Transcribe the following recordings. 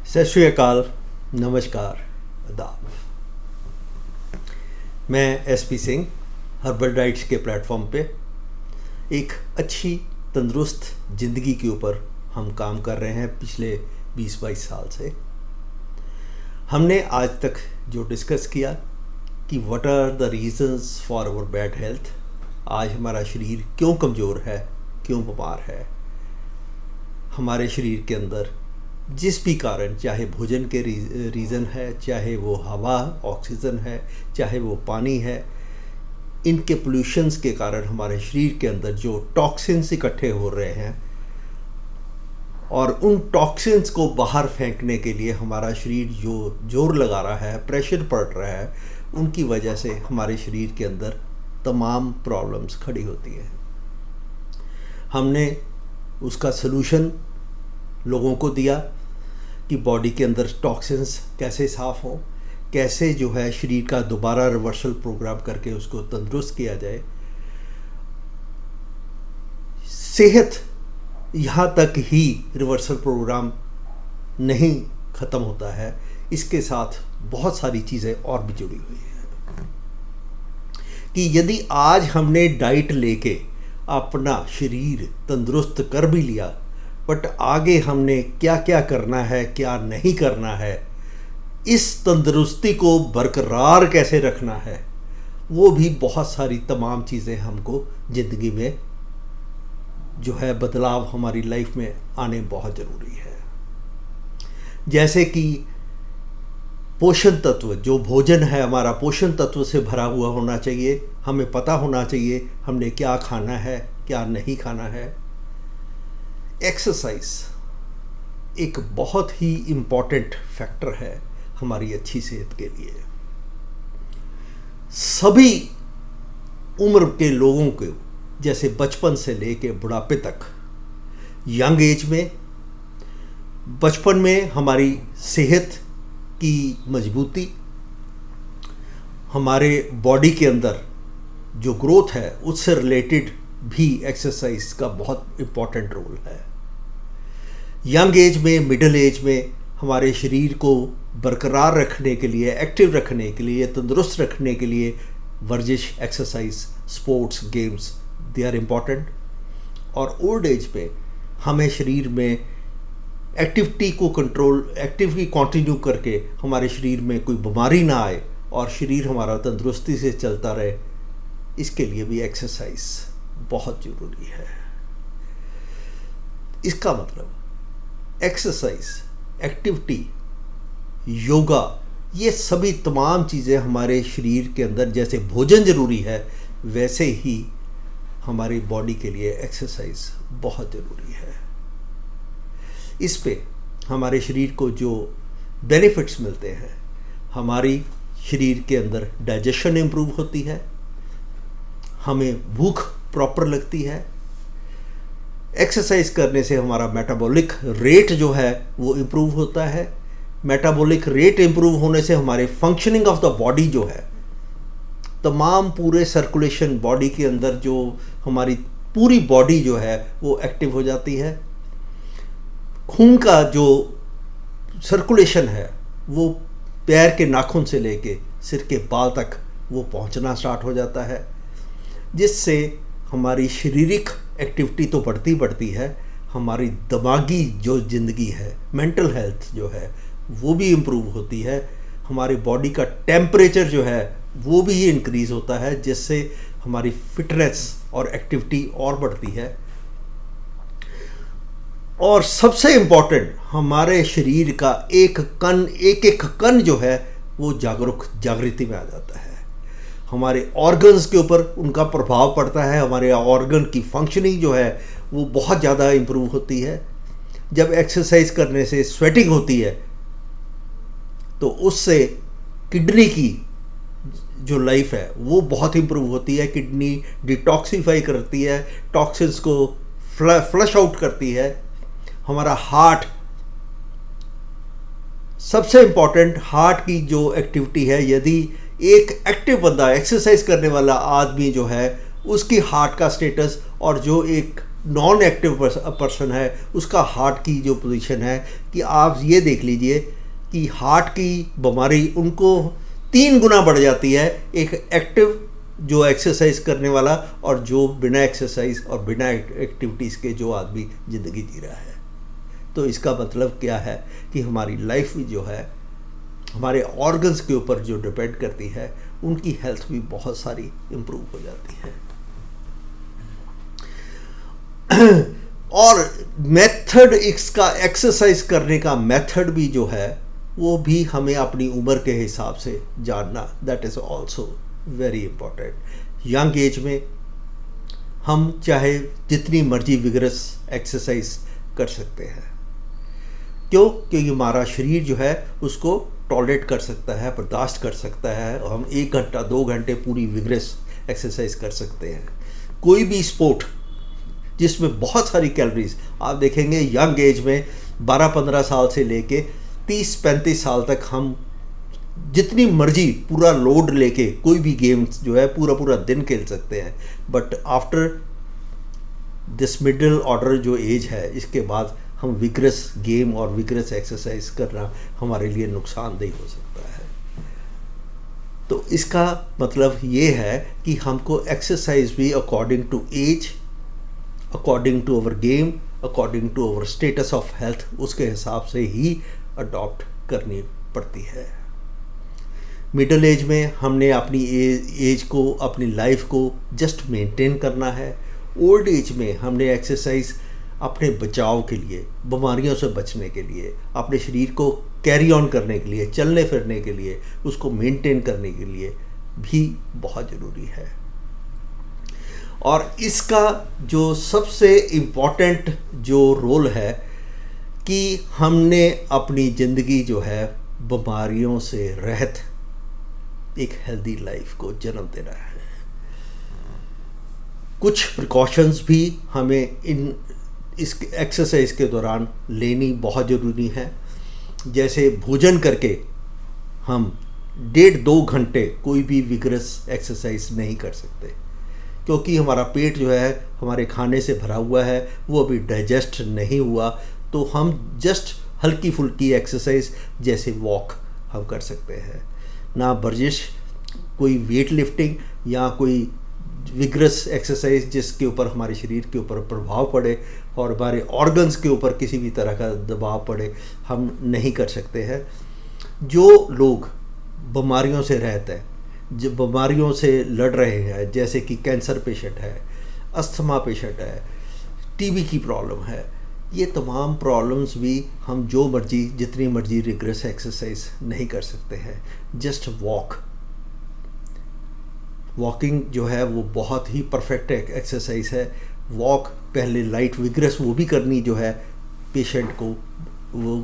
सत श्री अकाल, नमस्कार, आदाब। मैं एसपी सिंह हर्बल डाइट्स के प्लेटफॉर्म पे एक अच्छी तंदुरुस्त ज़िंदगी के ऊपर हम काम कर रहे हैं पिछले 20-22 साल से। हमने आज तक जो डिस्कस किया कि what are the reasons for our bad health, आज हमारा शरीर क्यों कमज़ोर है, क्यों बीमार है। हमारे शरीर के अंदर जिस भी कारण, चाहे भोजन के रीज़न है, चाहे वो हवा ऑक्सीजन है, चाहे वो पानी है, इनके पोल्यूशंस के कारण हमारे शरीर के अंदर जो टॉक्सिन्स इकट्ठे हो रहे हैं और उन टॉक्सिन्स को बाहर फेंकने के लिए हमारा शरीर जो जोर लगा रहा है, प्रेशर पड़ रहा है, उनकी वजह से हमारे शरीर के अंदर तमाम प्रॉब्लम्स खड़ी होती हैं। हमने उसका सलूशन लोगों को दिया कि बॉडी के अंदर टॉक्सिन्स कैसे साफ़ हों, कैसे जो है शरीर का दोबारा रिवर्सल प्रोग्राम करके उसको तंदुरुस्त किया जाए। सेहत यहाँ तक ही रिवर्सल प्रोग्राम नहीं ख़त्म होता है, इसके साथ बहुत सारी चीज़ें और भी जुड़ी हुई हैं कि यदि आज हमने डाइट लेके अपना शरीर तंदुरुस्त कर भी लिया, बट आगे हमने क्या क्या करना है, क्या नहीं करना है, इस तंदुरुस्ती को बरकरार कैसे रखना है, वो भी बहुत सारी तमाम चीज़ें हमको ज़िंदगी में जो है बदलाव हमारी लाइफ में आने बहुत ज़रूरी है। जैसे कि पोषण तत्व, जो भोजन है हमारा पोषण तत्व से भरा हुआ होना चाहिए। हमें पता होना चाहिए हमने क्या खाना है, क्या नहीं खाना है। एक्सरसाइज एक बहुत ही इम्पॉर्टेंट फैक्टर है हमारी अच्छी सेहत के लिए। सभी उम्र के लोगों को, जैसे बचपन से लेके बुढ़ापे तक, यंग एज में, बचपन में हमारी सेहत की मजबूती, हमारे बॉडी के अंदर जो ग्रोथ है उससे रिलेटेड भी एक्सरसाइज का बहुत इम्पॉर्टेंट रोल है। यंग एज में, मिडिल एज में हमारे शरीर को बरकरार रखने के लिए, एक्टिव रखने के लिए, तंदुरुस्त रखने के लिए वर्जिश, exercise, sports, games, they are important. और ओल्ड एज में हमें शरीर में एक्टिविटी को एक्टिविटी कंटिन्यू करके हमारे शरीर में कोई बीमारी ना आए और शरीर हमारा तंदुरुस्ती से चलता रहे, इसके लिए भी एक्सरसाइज बहुत ज़रूरी है। इसका मतलब एक्सरसाइज, एक्टिविटी, योगा, ये सभी तमाम चीज़ें हमारे शरीर के अंदर, जैसे भोजन ज़रूरी है वैसे ही हमारी बॉडी के लिए एक्सरसाइज बहुत ज़रूरी है। इस पे हमारे शरीर को जो बेनिफिट्स मिलते हैं, हमारी शरीर के अंदर डाइजेशन इम्प्रूव होती है, हमें भूख प्रॉपर लगती है। एक्सरसाइज करने से हमारा मेटाबॉलिक रेट जो है वो इम्प्रूव होता है। मेटाबॉलिक रेट इम्प्रूव होने से हमारे फंक्शनिंग ऑफ द बॉडी जो है, तमाम पूरे सर्कुलेशन बॉडी के अंदर, जो हमारी पूरी बॉडी जो है वो एक्टिव हो जाती है। खून का जो सर्कुलेशन है वो पैर के नाखून से लेके सिर के बाल तक वो पहुंचना स्टार्ट हो जाता है, जिससे हमारी शारीरिक एक्टिविटी तो बढ़ती है, हमारी दिमागी जो ज़िंदगी है, मेंटल हेल्थ जो है वो भी इम्प्रूव होती है। हमारी बॉडी का टेम्परेचर जो है वो भी इंक्रीज़ होता है, जिससे हमारी फिटनेस और एक्टिविटी और बढ़ती है। और सबसे इम्पॉर्टेंट, हमारे शरीर का एक एक कण जो है वो जागृति में आ जाता है। हमारे ऑर्गन्स के ऊपर उनका प्रभाव पड़ता है। हमारे ऑर्गन की फंक्शनिंग जो है वो बहुत ज़्यादा इम्प्रूव होती है। जब एक्सरसाइज करने से स्वेटिंग होती है तो उससे किडनी की जो लाइफ है वो बहुत इम्प्रूव होती है। किडनी डिटॉक्सीफाई करती है, टॉक्सिन्स को फ्लश आउट करती है। हमारा हार्ट, सबसे इम्पॉर्टेंट, हार्ट की जो एक्टिविटी है, यदि एक एक्टिव बंदा, एक्सरसाइज करने वाला आदमी जो है, उसकी हार्ट का स्टेटस और जो एक नॉन एक्टिव पर्सन है उसका हार्ट की जो पोजीशन है, कि आप ये देख लीजिए कि हार्ट की बीमारी उनको 3 गुना बढ़ जाती है एक एक्टिव जो एक्सरसाइज करने वाला और जो बिना एक्सरसाइज और बिना एक्टिविटीज़ के जो आदमी ज़िंदगी जी रहा है। तो इसका मतलब क्या है कि हमारी लाइफ जो है हमारे ऑर्गन्स के ऊपर जो डिपेंड करती है, उनकी हेल्थ भी बहुत सारी इम्प्रूव हो जाती है। और मेथड इसका एक्सरसाइज करने का मेथड भी जो है वो भी हमें अपनी उम्र के हिसाब से जानना, that is also very important. Young age में हम चाहे जितनी मर्जी विगरस एक्सरसाइज कर सकते हैं, क्योंकि हमारा शरीर जो है उसको टॉलरेट कर सकता है, बर्दाश्त कर सकता है, और हम 1 घंटा 2 घंटे पूरी विगरस एक्सरसाइज कर सकते हैं। कोई भी स्पोर्ट जिसमें बहुत सारी कैलोरीज, आप देखेंगे यंग एज में 12-15 साल से लेके 30-35 साल तक हम जितनी मर्जी पूरा लोड लेके कोई भी गेम्स जो है पूरा दिन खेल सकते हैं। But after this middle order जो एज है, इसके बाद हम विगरस गेम और विगरस एक्सरसाइज करना हमारे लिए नुकसानदेह हो सकता है। तो इसका मतलब ये है कि हमको एक्सरसाइज भी according to age, according to our game, according to our status of health, उसके हिसाब से ही अडॉप्ट करनी पड़ती है। मिडिल एज में हमने अपनी एज को, अपनी लाइफ को जस्ट मेंटेन करना है। ओल्ड एज में हमने एक्सरसाइज अपने बचाव के लिए, बीमारियों से बचने के लिए, अपने शरीर को कैरी ऑन करने के लिए, चलने फिरने के लिए, उसको मेंटेन करने के लिए भी बहुत ज़रूरी है। और इसका जो सबसे इम्पॉर्टेंट जो रोल है कि हमने अपनी ज़िंदगी जो है बीमारियों से रहित एक हेल्दी लाइफ को जन्म देना है। कुछ प्रिकॉशंस भी हमें इस एक्सरसाइज के दौरान लेनी बहुत ज़रूरी है। जैसे भोजन करके हम 1.5-2 घंटे कोई भी विगरस एक्सरसाइज नहीं कर सकते, क्योंकि हमारा पेट जो है हमारे खाने से भरा हुआ है, वो अभी डाइजेस्ट नहीं हुआ। तो हम जस्ट हल्की फुल्की एक्सरसाइज जैसे वॉक हम कर सकते हैं, ना वर्जिश, कोई वेट लिफ्टिंग या कोई विगरस एक्सरसाइज जिसके ऊपर हमारे शरीर के ऊपर प्रभाव पड़े और हमारे ऑर्गन्स के ऊपर किसी भी तरह का दबाव पड़े, हम नहीं कर सकते हैं। जो लोग बीमारियों से रहते हैं, जो बीमारियों से लड़ रहे हैं, जैसे कि कैंसर पेशेंट है, अस्थमा पेशेंट है, टीबी की प्रॉब्लम है, ये तमाम प्रॉब्लम्स भी हम जो मर्जी जितनी मर्जी रिग्रेस एक्सरसाइज नहीं कर सकते हैं। जस्ट वॉकिंग जो है वो बहुत ही परफेक्ट एक्सरसाइज है। वॉक पहले लाइट विग्रेस वो भी करनी जो है पेशेंट को वो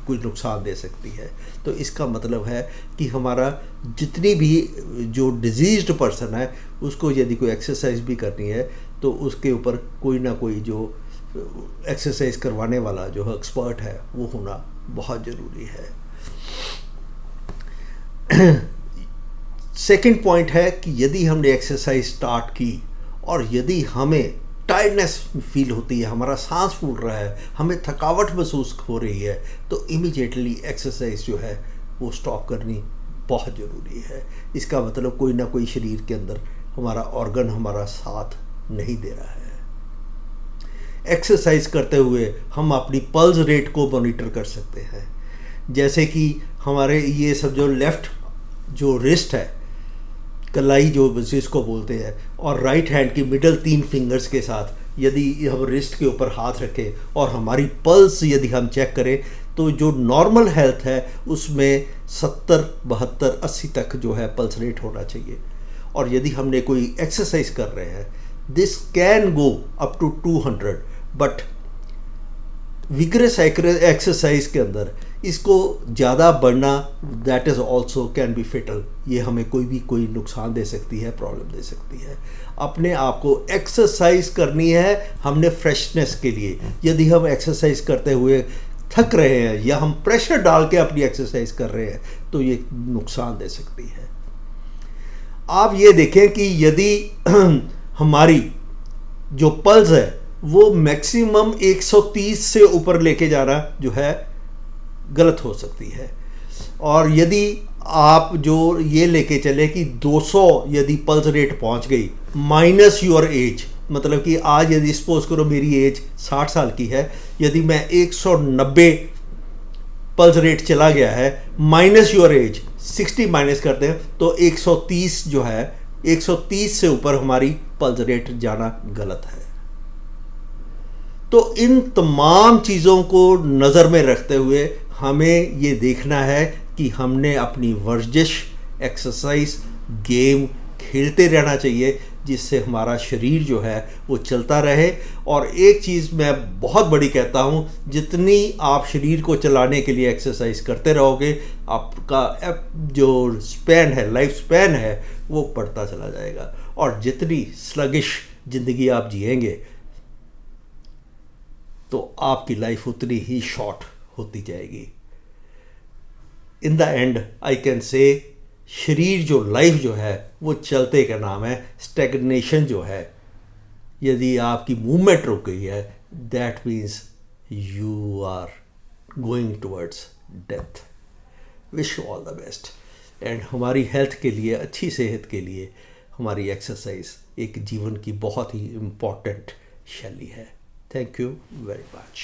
कोई नुकसान दे सकती है। तो इसका मतलब है कि हमारा जितनी भी जो डिजीज्ड पर्सन है उसको यदि कोई एक्सरसाइज भी करनी है तो उसके ऊपर कोई ना कोई जो एक्सरसाइज करवाने वाला जो एक्सपर्ट है वो होना बहुत ज़रूरी है। सेकंड पॉइंट है कि यदि हमने एक्सरसाइज स्टार्ट की और यदि हमें टायर्डनेस फील होती है, हमारा सांस फूल रहा है, हमें थकावट महसूस हो रही है, तो इमीडिएटली एक्सरसाइज जो है वो स्टॉप करनी बहुत ज़रूरी है। इसका मतलब कोई ना कोई शरीर के अंदर हमारा ऑर्गन हमारा साथ नहीं दे रहा है। एक्सरसाइज करते हुए हम अपनी पल्स रेट को मॉनिटर कर सकते हैं। जैसे कि हमारे ये सब जो लेफ़्ट जो रिस्ट है, कलाई जो जिसको बोलते हैं, और राइट हैंड की मिडल 3 फिंगर्स के साथ यदि हम रिस्ट के ऊपर हाथ रखें और हमारी पल्स यदि हम चेक करें तो जो नॉर्मल हेल्थ है उसमें 70, 72, 80 तक जो है पल्स रेट होना चाहिए। और यदि हमने कोई एक्सरसाइज कर रहे हैं, this can go up to 200, but vigorous exercise के अंदर इसको ज़्यादा बढ़ना that is also can be fatal. ये हमें कोई नुकसान दे सकती है, प्रॉब्लम दे सकती है। अपने आप को एक्सरसाइज करनी है हमने फ्रेशनेस के लिए। यदि हम एक्सरसाइज करते हुए थक रहे हैं या हम प्रेशर डाल के अपनी एक्सरसाइज कर रहे हैं तो ये नुकसान दे सकती है। आप ये देखें कि यदि हमारी जो पल्स है वो मैक्सिमम 130 से ऊपर लेके जाना जो है गलत हो सकती है। और यदि आप जो ये लेके चले कि 200 यदि पल्स रेट पहुंच गई माइनस योर एज, मतलब कि आज यदि सपोज करो मेरी एज 60 साल की है, यदि मैं 190 पल्स रेट चला गया है माइनस योर एज 60 माइनस करते हैं तो 130 जो है 130 से ऊपर हमारी पल्स रेट जाना गलत है। तो इन तमाम चीज़ों को नज़र में रखते हुए हमें ये देखना है कि हमने अपनी वर्जिश, एक्सरसाइज, गेम खेलते रहना चाहिए जिससे हमारा शरीर जो है वो चलता रहे। और एक चीज़ मैं बहुत बड़ी कहता हूँ, जितनी आप शरीर को चलाने के लिए एक्सरसाइज करते रहोगे आपका जो स्पैन है, लाइफ स्पैन है, वो बढ़ता चला जाएगा। और जितनी स्लगिश ज़िंदगी आप जिएंगे तो आपकी लाइफ उतनी ही शॉर्ट होती जाएगी। In the and I can say शरीर जो लाइफ जो है वो चलते का नाम है। स्टैग्नेशन जो है, यदि आपकी मूवमेंट रुक गई है, that means you are going towards death. Wish you all the best. And हमारी हेल्थ के लिए, अच्छी सेहत के लिए हमारी एक्सरसाइज एक जीवन की बहुत ही इम्पॉर्टेंट शैली है। Thank you very much.